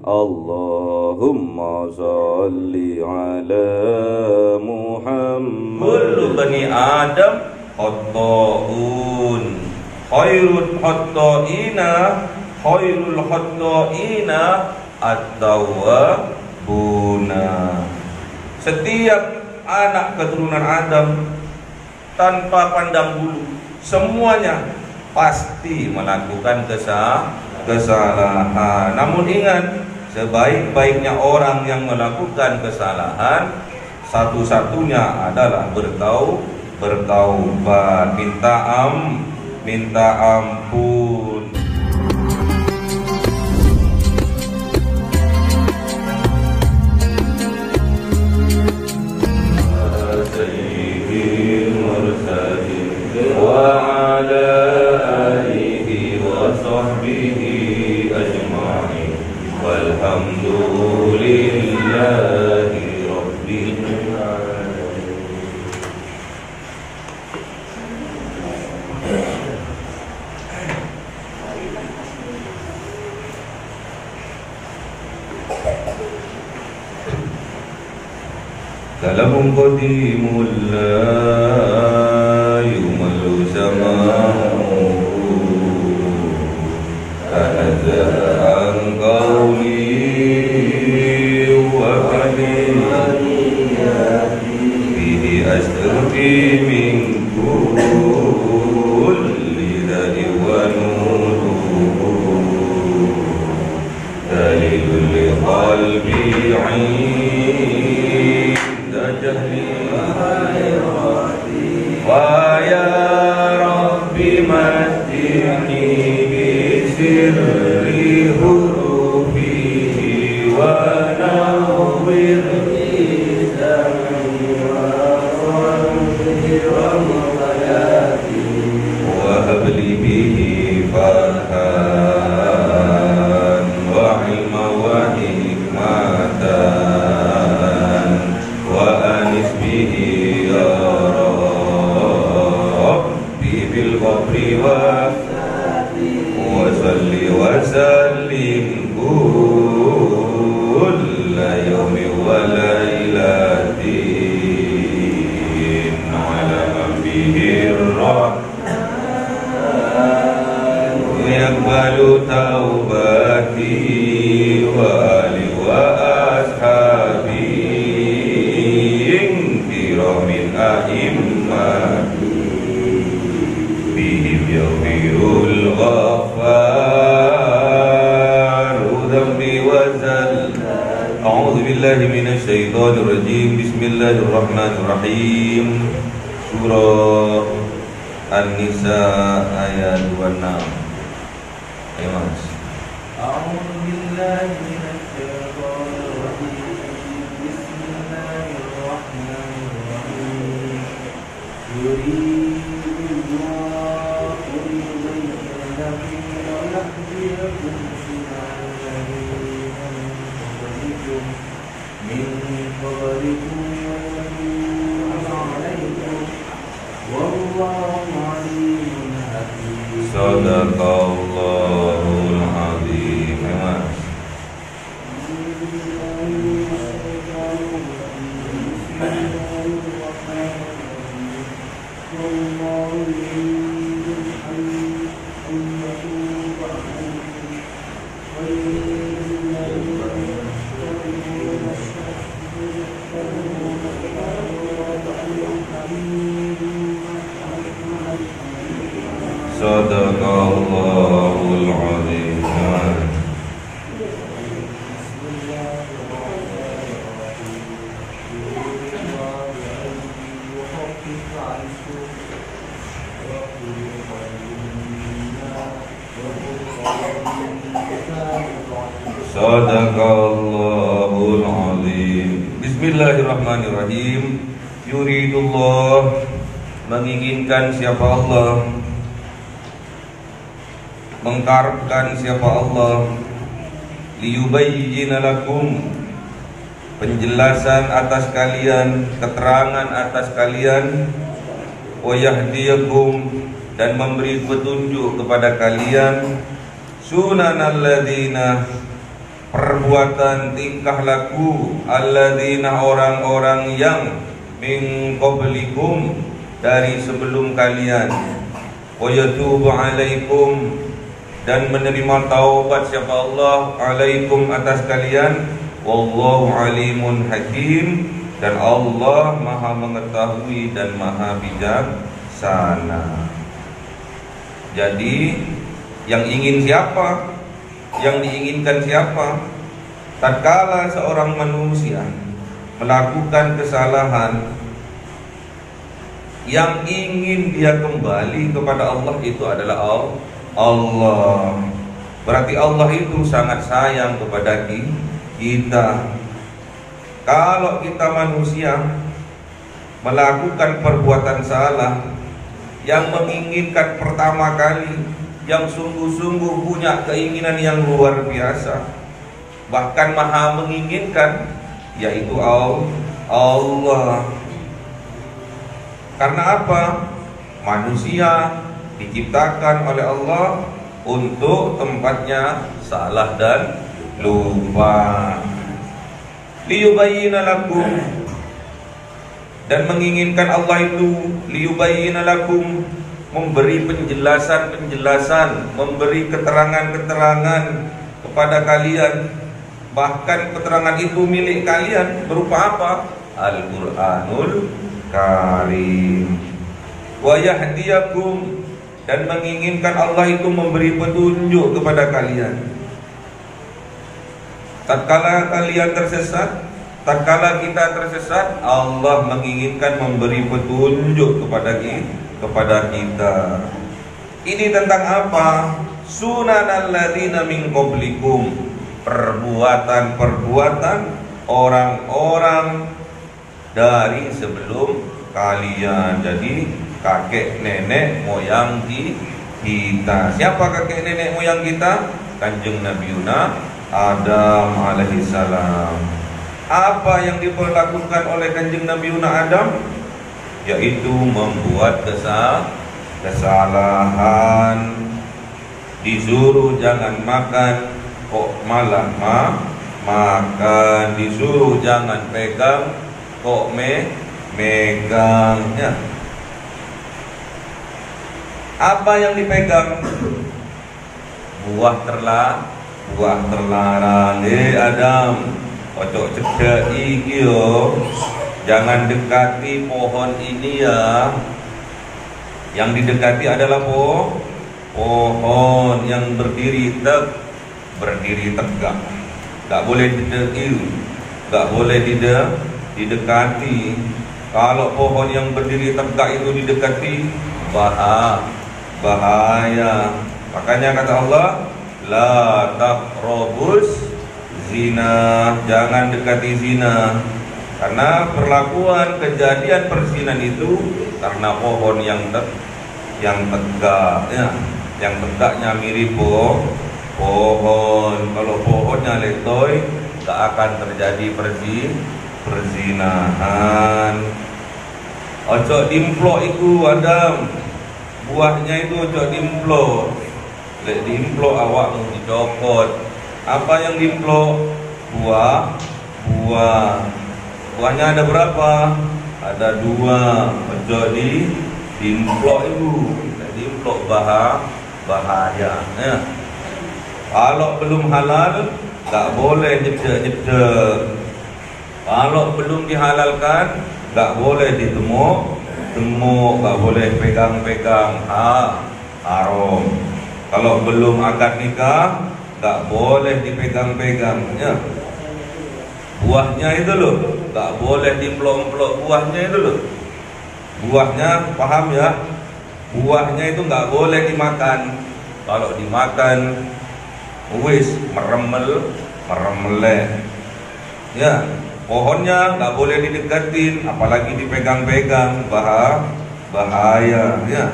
Allahumma salli ala Muhammad. Kullu bani Adam khata'un, khairul khata'ina at-tawwabuna. Setiap anak keturunan Adam tanpa pandang bulu, semuanya pasti melakukan kesalahan. Namun ingat, sebaik-baiknya orang yang melakukan kesalahan satu-satunya adalah bertaubat, minta ampun. Wa ala alihi wa sahbihi ajma'in walhamdulillahi rabbil alamin. Kalamun qadimul la yumallu zamanu kanazan qawli wa qadimati bihi asrufi min kulli dhari wa nuru dalilul li qalbi wa ya Rabbi masjidni bisirri hurufihi wa nawwir lisani wa qalbi wa muqayyati wa habli bihi farhan wa ilma wa hikmatan wa anis bihi ya Rabbi bil qabri wa salli wa sallim kulla yawmi wa laylatin ala nabihi rahman yaqbalu taubati wa ali wa ashabi kiramin a'immati bihim yaghfirul ghafaru dhanbi wa zal. A'udzu billahi minasy syaithanir rajim. Bismillahirrahmanirrahim. Surah An-Nisa ayat 26. Ayo Mas. A'udzu billahi minasy syaithanir rajim. Bismillahirrahmanirrahim. Yuridullahu liyubayyina lakum wa yahdiyakum subulal ladzina min qablikum wa yatuba 'alaykum wallahu 'alimun hakim. Sadaqallahul azim. Mas. Sadaqallahul azim. Sadaqallahul azim. Bismillahirrahmanirrahim. Yuridullah, menginginkan siapa Allah, mengkarepkan siapa Allah, liyubayyina lakum, penjelasan atas kalian, keterangan atas kalian, wa yahdiyakum, dan memberi petunjuk kepada kalian, sunanal ladzina, perbuatan tingkah laku alladzina orang-orang yang min qablikum dari sebelum kalian, wa yatubu alaikum dan menerima taubat siapa Allah alaikum atas kalian, wallahu alimun hakim dan Allah maha mengetahui dan maha bijaksana. Jadi yang ingin siapa? Yang diinginkan siapa? Tatkala seorang manusia melakukan kesalahan, yang ingin dia kembali kepada Allah itu adalah Allah. Berarti Allah itu sangat sayang kepada kita. Kalau kita manusia melakukan perbuatan salah, yang menginginkan pertama kali, yang sungguh-sungguh punya keinginan yang luar biasa, bahkan maha menginginkan, yaitu Allah. Karena apa? Manusia diciptakan oleh Allah untuk tempatnya salah dan lupa. Liyubayyina lakum, dan menginginkan Allah itu liyubayyina lakum, memberi penjelasan-penjelasan, memberi keterangan-keterangan kepada kalian. Bahkan keterangan itu milik kalian berupa apa? Al-Qur'anul Karim. Wa yahdiyakum, dan menginginkan Allah itu memberi petunjuk kepada kalian. Tatkala kalian tersesat, tatkala kita tersesat, Allah menginginkan memberi petunjuk kepada kita. Ini tentang apa? Sunanal ladzina min qablikum, perbuatan-perbuatan orang-orang dari sebelum kalian. Jadi kakek nenek moyang kita. Siapa kakek nenek moyang kita? Kanjeng Nabi Adam alaihissalam. Apa yang diperlakukan oleh Kanjeng Nabi Adam? Yaitu membuat kesalahan. Disuruh jangan makan, kok malah makan. Disuruh jangan pegang, kok megangnya. Apa yang dipegang? Buah terlarang. Adam, ojo cedek iki yo, jangan dekati pohon ini ya. Yang didekati adalah pohon yang berdiri tegak. Gak boleh didekati, gak boleh didekati. Kalau pohon yang berdiri tegak itu didekati, bahaya. Makanya kata Allah, la taqrabus zina, jangan dekati zina. Karena perlakuan kejadian perzinahan itu karena pohon yang tegak ya. Yang tegaknya mirip pohon. Kalau pohonnya letoy, gak akan terjadi perzinahan. Ojo dimplok itu Adam, buahnya itu ojo dimplok. Lek dimplok awakmu dicopot. Apa yang dimplok? Buahnya ada berapa? Ada 2. Ojo dimplok itu. Lek dimplok bahaya ya. Kalau belum halal gak boleh jedek-jedek. Kalau belum dihalalkan gak boleh ditemuk, gak boleh pegang-pegang, haram. Kalau belum akad nikah gak boleh dipegang-pegang ya. Buahnya itu loh, gak boleh dimplok-plok buahnya itu loh. Buahnya, paham ya? Buahnya itu gak boleh dimakan. Kalau dimakan wis meremeleh ya. Pohonnya nggak boleh didekatin, apalagi dipegang-pegang, bahaya ya.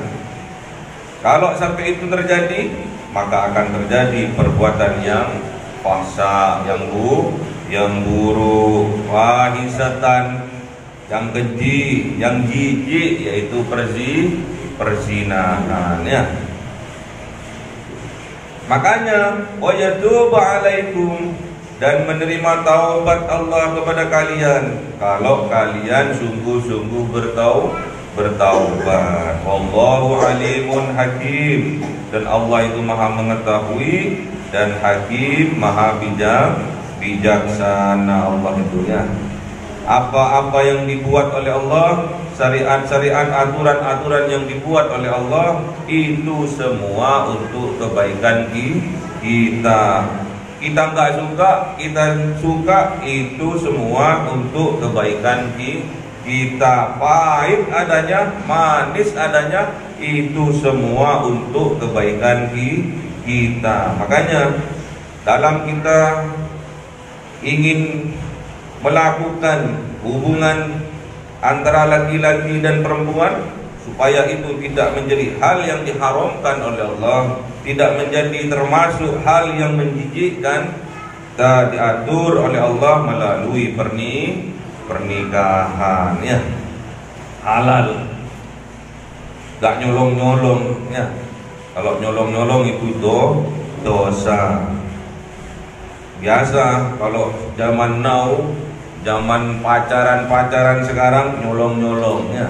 Kalau sampai itu terjadi, maka akan terjadi perbuatan yang fahsya, yang buruk, fahisatan, yang keji, yang jijik, yaitu perzinahan ya. Makanya wa yatubu alaikum, dan menerima taubat Allah kepada kalian kalau kalian sungguh-sungguh bertaubat. Wallahu alimun hakim, dan Allah itu maha mengetahui dan hakim, maha bijaksana. Allah itu ya. Apa-apa yang dibuat oleh Allah, syariat-syariat, aturan-aturan yang dibuat oleh Allah, itu semua untuk kebaikan kita. Kita nggak suka, kita suka, itu semua untuk kebaikan kita. Pahit adanya, manis adanya, itu semua untuk kebaikan kita. Makanya dalam kita ingin melakukan hubungan antara laki-laki dan perempuan, supaya itu tidak menjadi hal yang diharamkan oleh Allah, tidak menjadi termasuk hal yang menjijikkan, kita diatur oleh Allah melalui pernikahan ya. Halal, gak nyolong-nyolong ya. Kalau nyolong-nyolong itu dosa. Biasa kalau zaman now, zaman pacaran sekarang, nyolong-nyolong ya.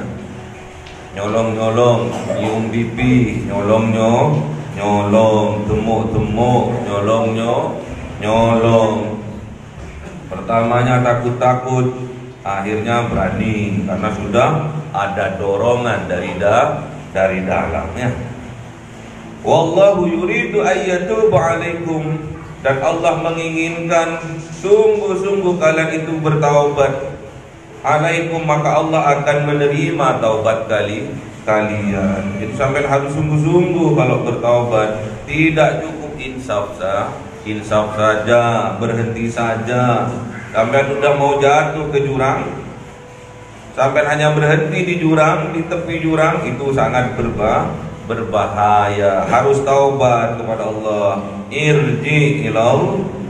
Nyolong-nyolong, nyium pipi, nyolong-nyolong, temuk-temuk, nyolong. Pertamanya takut-takut, akhirnya berani karena sudah ada dorongan dari dalamnya. Wallahu yuridu ayyatuba alaikum, dan Allah menginginkan sungguh-sungguh kalian itu bertaubat. Alaikum, maka Allah akan menerima taubat kalian. Jadi sampai harus sungguh-sungguh kalau bertaubat. Tidak cukup insaf saja, berhenti saja. Sampai sudah mau jatuh ke jurang, sampai hanya berhenti di jurang, di tepi jurang, itu sangat berbahaya. Harus taubat kepada Allah. Irji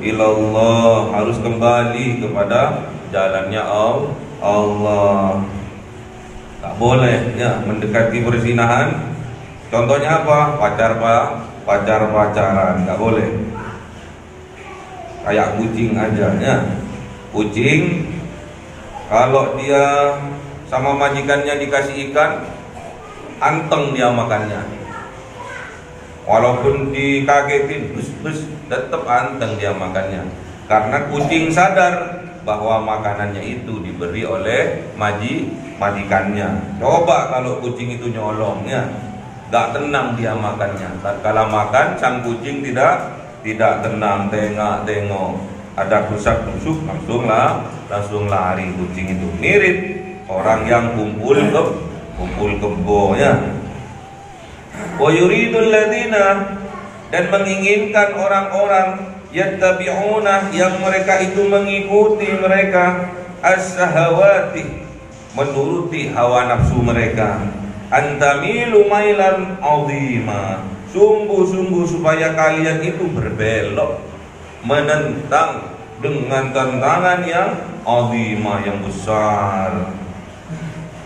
ilallah, harus kembali kepada jalannya Allah. Tak boleh ya mendekati perzinahan. Contohnya apa? Pacaran, tak boleh. Kayak kucing aja ya. Kucing kalau dia sama majikannya dikasih ikan, anteng dia makannya. Walaupun dikagetin, bus tetap anteng dia makannya. Karena kucing sadar bahwa makanannya itu diberi oleh majikannya. Coba kalau kucing itu nyolong ya, gak tenang dia makannya. Tatkala makan, sang kucing tidak tenang, tengok. Ada rusak-rusuk, langsung lari kucing itu. Mirip orang yang kumpul kebo ya. Wa yuridul ladina, dan menginginkan orang-orang yattabi'una, yang mereka itu mengikuti mereka, as-sahawati, menuruti hawa nafsu mereka, antamilu mailan azima, sungguh-sungguh supaya kalian itu berbelok, menentang dengan tantangan yang azima, yang besar.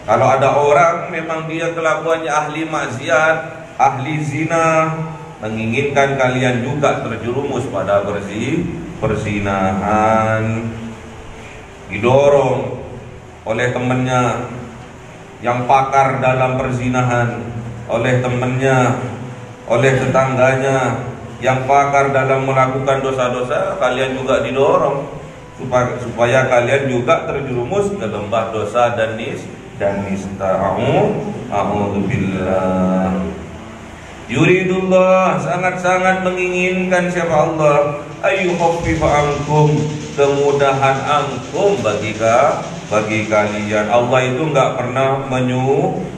Kalau ada orang memang dia kelakuannya ahli maksiat, ahli zina, menginginkan kalian juga terjerumus pada perzinahan, didorong oleh temannya yang pakar dalam perzinahan, oleh temannya, oleh tetangganya yang pakar dalam melakukan dosa-dosa, kalian juga didorong supaya kalian juga terjerumus ke lembah dosa dan nista. A'udzubillah. Yuridullah, sangat-sangat menginginkan siapa Allah, ayyukhaffifa ankum, kemudahan ankum bagi kalian. Allah itu enggak pernah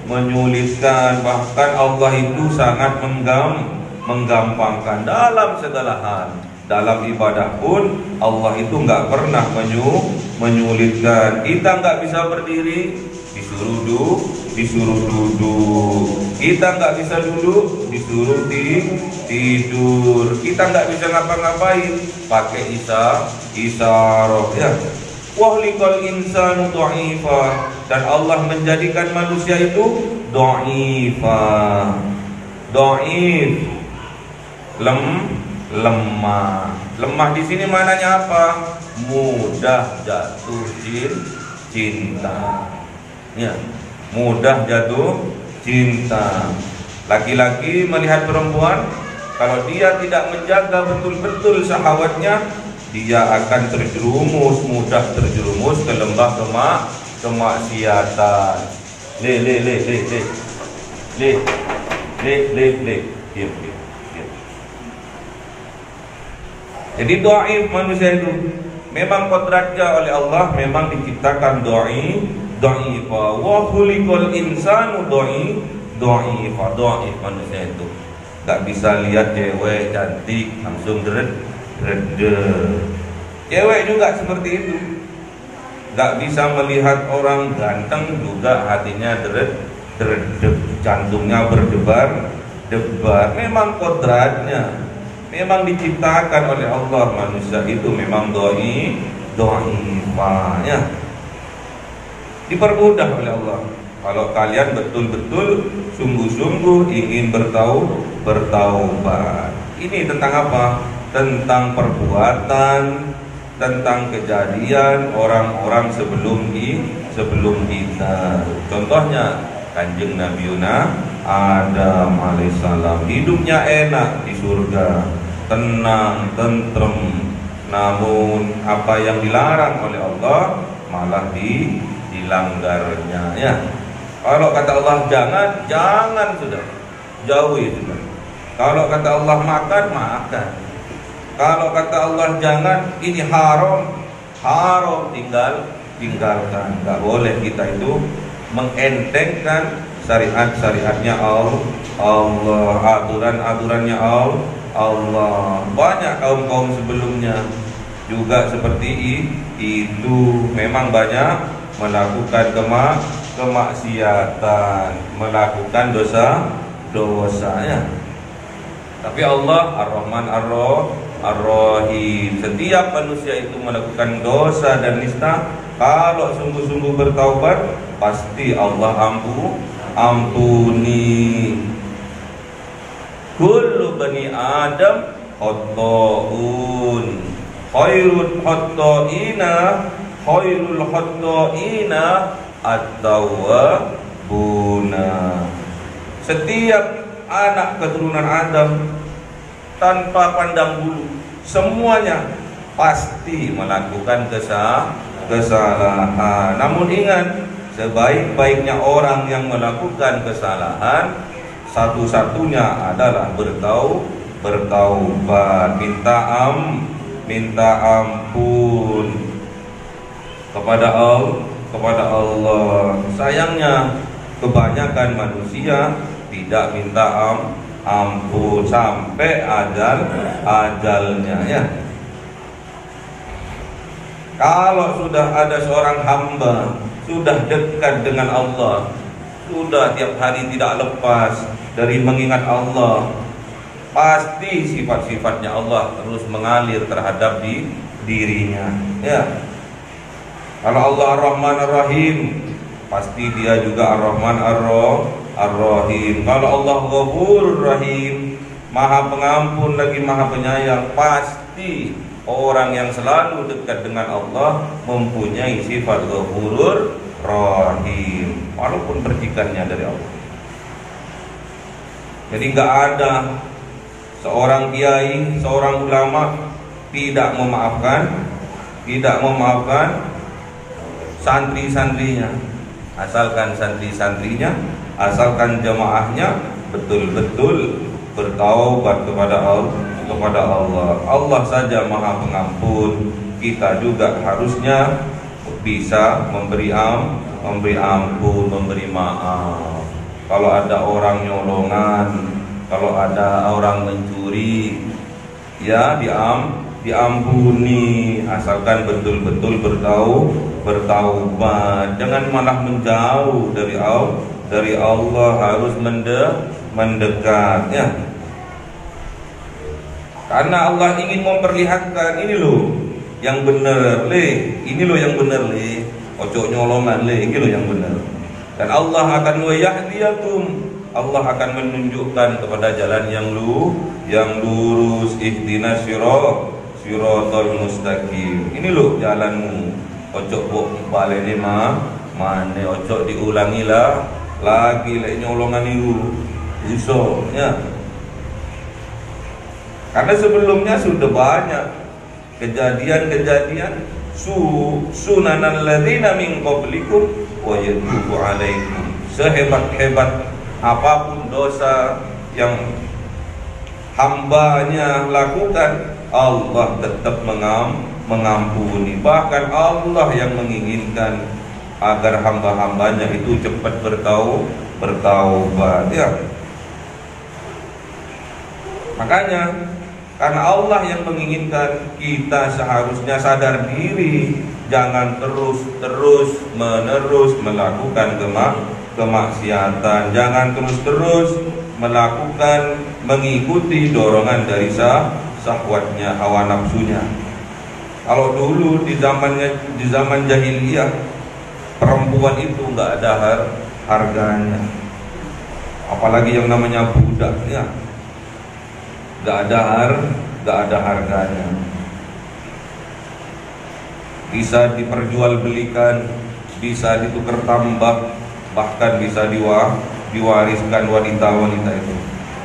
menyulitkan, bahkan Allah itu sangat menggampangkan dalam segala hal. Dalam ibadah pun Allah itu enggak pernah menyulitkan. Kita enggak bisa berdiri, disuruh duduk. Kita nggak bisa duduk, disuruh tidur. Kita nggak bisa ngapa-ngapain, pakai isyarat ya. Wahlikal insanu dha'ifa, dan Allah menjadikan manusia itu dha'ifa, lemah. Lemah di sini mananya apa? Mudah jatuh cinta. Ya, mudah jatuh cinta. Laki-laki melihat perempuan, kalau dia tidak menjaga betul-betul syahwatnya, dia akan mudah terjerumus ke lembah kemaksiatan. Diam. Jadi dhaif manusia itu memang kodratnya oleh Allah, memang diciptakan dhaifa wa khuliqal insanu dhaifa manusia itu. Gak bisa lihat cewek cantik langsung dred. Cewek juga seperti itu. Gak bisa melihat orang ganteng juga hatinya dred, jantungnya berdebar. Memang kodratnya, memang diciptakan oleh Allah, manusia itu memang dhaifanya. Dipermudah oleh Allah. Kalau kalian betul-betul sungguh-sungguh ingin bertaubat. Ini tentang apa? Tentang perbuatan, tentang kejadian orang-orang sebelum kita. Contohnya Kanjeng Nabi Adam alaihissalam, hidupnya enak di surga, tenang, tentrem. Namun apa yang dilarang oleh Allah malah dilanggarnya. Ya, kalau kata Allah jangan sudah, jauhi sudah. Kalau kata Allah makan. Kalau kata Allah jangan, ini haram, tinggalkan. Gak boleh kita itu mengentengkan syariatnya Allah, aturannya Allah. Banyak kaum sebelumnya juga seperti itu, memang banyak melakukan kemaksiatan, melakukan dosanya. Tapi Allah Ar-Rahman Ar-Rahim. Setiap manusia itu melakukan dosa dan nista, kalau sungguh-sungguh bertaubat, pasti Allah ampuni. Kullu bani Adam khata'un, khairul khata'ina at-tawwabuna. Setiap anak keturunan Adam tanpa pandang bulu, semuanya pasti melakukan kesalahan. Namun ingat, sebaik-baiknya orang yang melakukan kesalahan, satu-satunya adalah bertaubat, minta ampun kepada Allah. Sayangnya kebanyakan manusia tidak minta ampun sampai ajalnya, ya. Kalau sudah ada seorang hamba sudah dekat dengan Allah, sudah tiap hari tidak lepas dari mengingat Allah, pasti sifat-sifatnya Allah terus mengalir terhadap dirinya, ya. Kalau Allah Ar-Rahman Ar-Rahim, pasti dia juga Ar-Rahman Ar-Rahim. Kalau Allah Ghafurur Rahim, Maha Pengampun lagi Maha Penyayang, pasti orang yang selalu dekat dengan Allah mempunyai sifat Ghafurur Rahim, walaupun percikannya dari Allah. Jadi nggak ada seorang kiai, seorang ulama tidak memaafkan santri-santrinya, asalkan santri-santrinya, asalkan jamaahnya betul-betul bertaubat kepada Allah. Allah saja Maha Pengampun, kita juga harusnya bisa memberi ampun, memberi maaf. Kalau ada orang nyolongan, kalau ada orang mencuri, ya diampuni, asalkan betul-betul bertaubat. Jangan malah menjauh dari Allah, harus mendekat, ya. Karena Allah ingin memperlihatkan, ini loh yang benar, ini loh yang benar, ojo nyolongan, ini loh yang benar. Dan Allah akan wayahdiyakum, Allah akan menunjukkan kepada jalan yang lurus. Ihdinas siratal mustaqim. Ini loh jalanmu. Ojo bok balik ni mana ojo diulangi lah lagi lek nyolongan itu iso ya. Karena sebelumnya sudah banyak kejadian-kejadian sunanan ladzina min qablikum wa yatubu alaikum. Sehebat-hebat apapun dosa yang hambanya lakukan, Allah tetap mengampuni. Bahkan Allah yang menginginkan agar hamba-hambanya itu cepat bertaubat ya. Makanya karena Allah yang menginginkan, kita seharusnya sadar diri, jangan terus menerus melakukan kemaksiatan, jangan terus melakukan mengikuti dorongan dari syahwatnya, hawa nafsunya. Kalau dulu di zaman jahiliyah, perempuan itu nggak ada harganya, apalagi yang namanya budak ya, nggak ada harganya. Bisa diperjualbelikan, bisa ditukar tambah, bahkan bisa diwariskan wanita-wanita itu.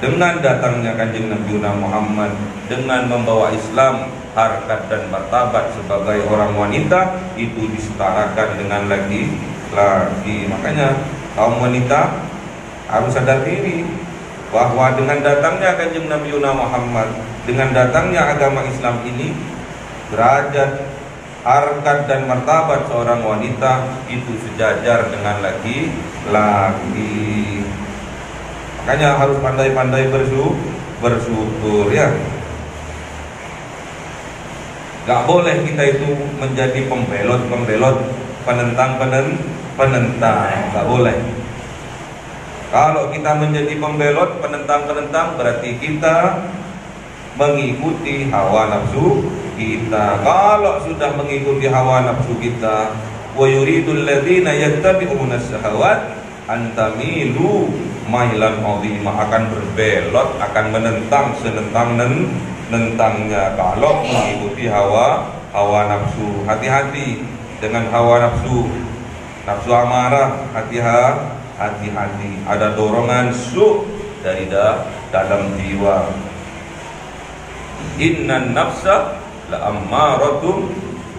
Dengan datangnya Kanjeng Nabi Muhammad, dengan membawa Islam, harkat dan martabat sebagai orang wanita itu disetarakan dengan laki-laki. Makanya kaum wanita harus sadar diri bahwa dengan datangnya Kanjeng Nabi Muhammad, dengan datangnya agama Islam ini, derajat, harkat dan martabat seorang wanita itu sejajar dengan laki-laki. Makanya harus pandai-pandai bersyukur ya. Gak boleh kita itu menjadi pembelot, penentang, gak boleh. Kalau kita menjadi pembelot, penentang berarti kita mengikuti hawa nafsu kita. Kalau sudah mengikuti hawa nafsu kita, wa yuridul ladzina yattabi'una syahawat antamilu mailan 'azima, akan berbelot, akan menentang senentang-nentangnya kalau mengikuti hawa nafsu. Hati-hati dengan hawa nafsu amarah, hati-hati, ada dorongan dari dalam jiwa. Innan nafsa la ammaratum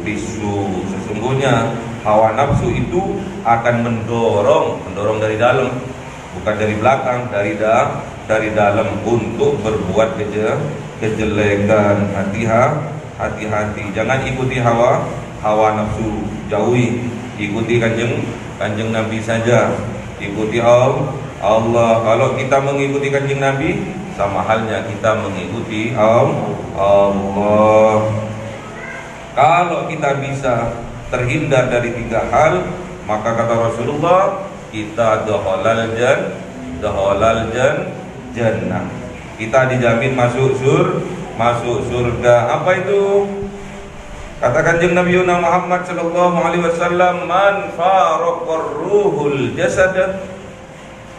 bisu, sesungguhnya hawa nafsu itu akan mendorong dari dalam, bukan dari belakang, dari dalam untuk berbuat kejelekan. Hati-hati, jangan ikuti hawa nafsu, jauhi, ikuti kanjeng Nabi saja, ikuti Allah. Kalau kita mengikuti kanjeng Nabi, sama halnya kita mengikuti Allah. Kalau kita bisa terhindar dari 3 hal, maka kata Rasulullah, kita dakhalal jannah, kita dijamin masuk surga. Apa itu? Kata Kanjeng Nabi Muhammad sallallahu alaihi wasallam, man faraqar ruhul jasad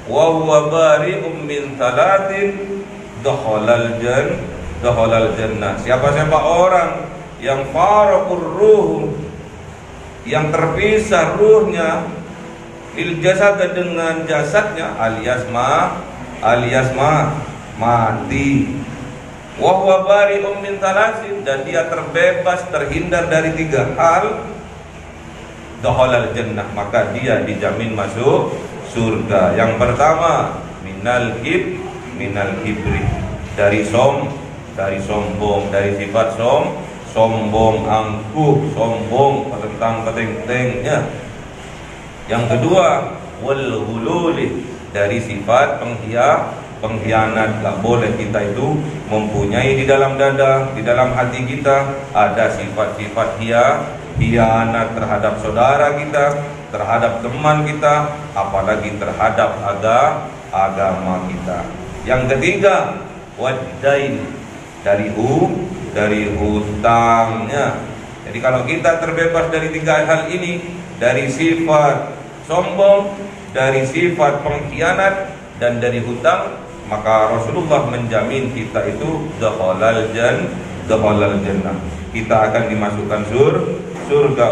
wa huwa bari'un min talatin dakhalal jannah. Siapa orang yang faraqur ruh, yang terpisah ruhnya, il jasad, dengan jasadnya, alias mati, wa huwa bari'un min talatin, dan dia terbebas, terhindar dari 3 hal, dakhalal jannah, maka dia dijamin masuk surga. Yang pertama, minal kibri, dari sombong, dari sifat sombong, angkuh, sombong, petentang-petentengnya. Yang kedua, wal ghululi, dari sifat pengkhianat. Gak boleh kita itu mempunyai di dalam dada, di dalam hati kita ada sifat-sifat khianat terhadap saudara kita, terhadap teman kita, apalagi terhadap agama kita. Yang ketiga, wadain, dari hutangnya. Jadi kalau kita terbebas dari 3 hal ini, dari sifat sombong, dari sifat pengkhianat, dan dari hutang, maka Rasulullah menjamin kita itu dakhalal dakhalal jannah. Kita akan dimasukkan surga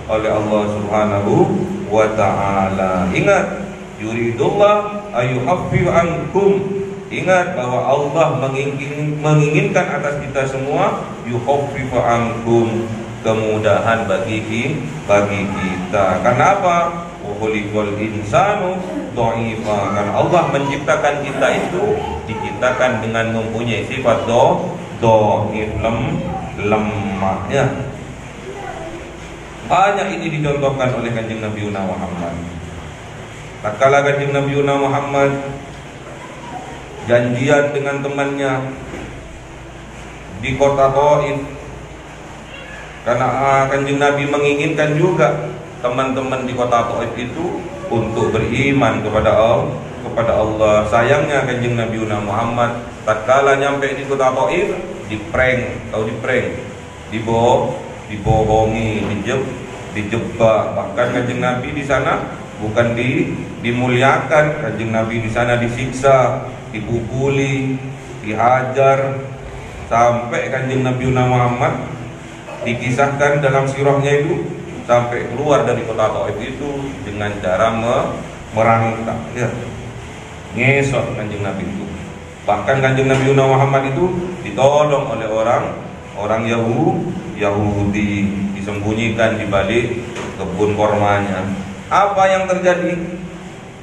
oleh Allah Subhanahu wa taala. Ingat, yuridullah ayyuhaffif ankum. Ingat bahwa Allah menginginkan atas kita semua yuhaffif ankum, kemudahan bagi kita. Karena apa? Khuliqal insanu dha'ifa. Karena Allah menciptakan kita itu diciptakan dengan mempunyai sifat dhaif, lemah ya. Banyak ini dicontohkan oleh Kanjeng Nabi Muhammad. Tatkala Kanjeng Nabi Muhammad janjian dengan temannya di kota Taif, karena Kanjeng Nabi menginginkan juga teman-teman di kota Taif itu untuk beriman kepada Allah. Sayangnya Kanjeng Nabi Muhammad tatkala nyampe di kota Taif diprank, dibohongi, dijebak. Bahkan Kanjeng Nabi di sana bukan dimuliakan, Kanjeng Nabi di sana disiksa, dipukuli, dihajar, sampai Kanjeng Nabi Muhammad dikisahkan dalam sirahnya itu sampai keluar dari kota Taif itu dengan cara merangkak ya. Ngesot Kanjeng Nabi itu. Bahkan Kanjeng Nabi Muhammad itu ditolong oleh orang Yahudi, disembunyikan di balik kebun kormanya. Apa yang terjadi?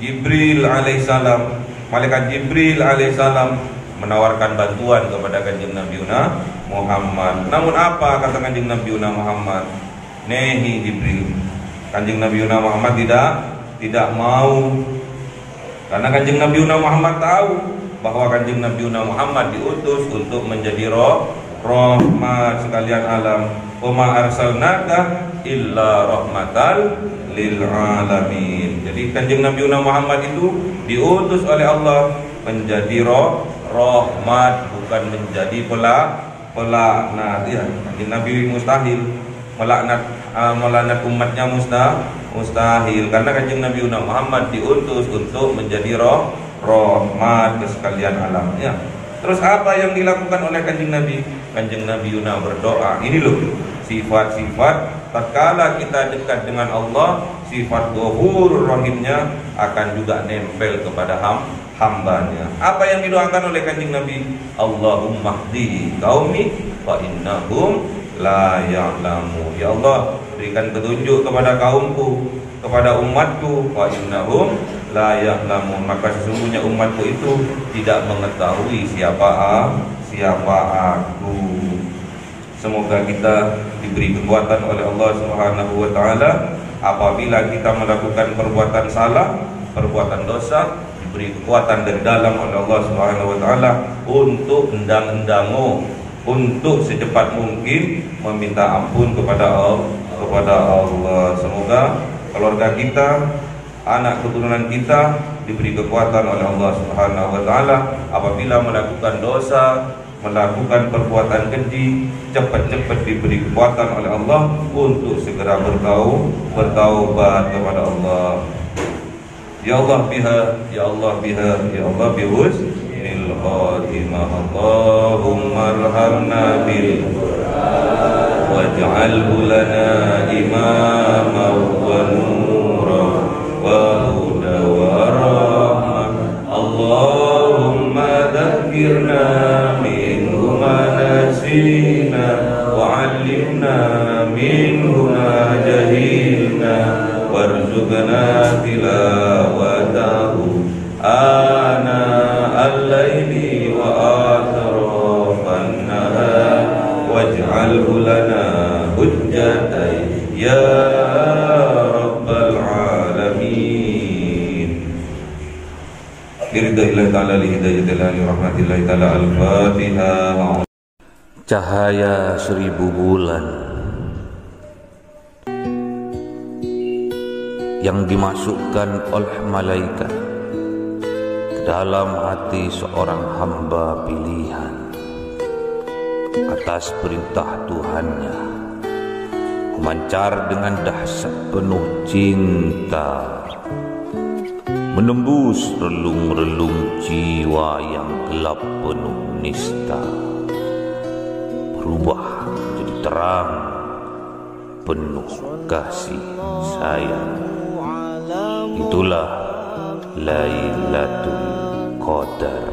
Jibril alaihissalam, malaikat Jibril alaihissalam menawarkan bantuan kepada Kanjeng Nabi Muhammad. Namun apa kata Kanjeng Nabi Muhammad? Nehi Jibril. Kanjeng Nabi Muhammad tidak mau. Karena Kanjeng Nabi Muhammad tahu bahwa Kanjeng Nabi Muhammad diutus untuk menjadi rahmat sekalian alam. Wa ma arsalnaka illa rahmatal lil alamin. Jadi Kanjeng Nabi Muhammad itu diutus oleh Allah menjadi rahmat, bukan menjadi pelaknat ya. Kanjeng Nabi mustahil melaknat umatnya, mustahil. Karena Kanjeng Nabi Muhammad diutus untuk menjadi rahmat ke sekalian alam ya. Terus apa yang dilakukan oleh Kanjeng Nabi? Kanjeng Nabi berdoa. Ini loh sifat-sifat tatkala kita dekat dengan Allah, sifat Ghafurur Rahimnya akan juga nempel kepada hambanya. Apa yang didoakan oleh Kanjeng Nabi? Allahumma hdi qaumi fa innahum la ya'lamu. Ya Allah, berikan petunjuk kepada kaumku, kepada umatku, fa innahum la ya'lamu. Maka sesungguhnya umatku itu tidak mengetahui siapa aku. Semoga kita diberi kekuatan oleh Allah Subhanahu wa taala apabila kita melakukan perbuatan salah, perbuatan dosa, diberi kekuatan dari dalam oleh Allah Subhanahu wa taala untuk endang-endango, untuk secepat mungkin meminta ampun kepada Allah. Semoga keluarga kita, anak keturunan kita diberi kekuatan oleh Allah Subhanahu wa taala apabila melakukan dosa, melakukan perbuatan keji, cepat-cepat diberi kekuatan oleh Allah untuk segera bertaubat kepada Allah. Ya Allah biha, ya Allah biha, ya Allah bihusnil khatimah. Allahumma arhamna bil Qur'an waj'alhu lana imaman wa nuran wa huda wa rahmah. Allahumma dhakkirna minhu ma nasina wa 'allimna minhu ma jahilna warzuqna tilawatahu ana al-laili wa atrafan nahar waj'alhu lana hujjatan ya rabbal alamin. Biridillah ta'ala li hidayatillah li rahmatillah ta'ala al-Fatihah. Cahaya 1000 bulan yang dimasukkan oleh malaikat ke dalam hati seorang hamba pilihan atas perintah Tuhannya, memancar dengan dahsyat penuh cinta, menembus relung-relung jiwa yang gelap penuh nista. berubah menjadi terang, penuh kasih sayang. Itulah Lailatul Qadar.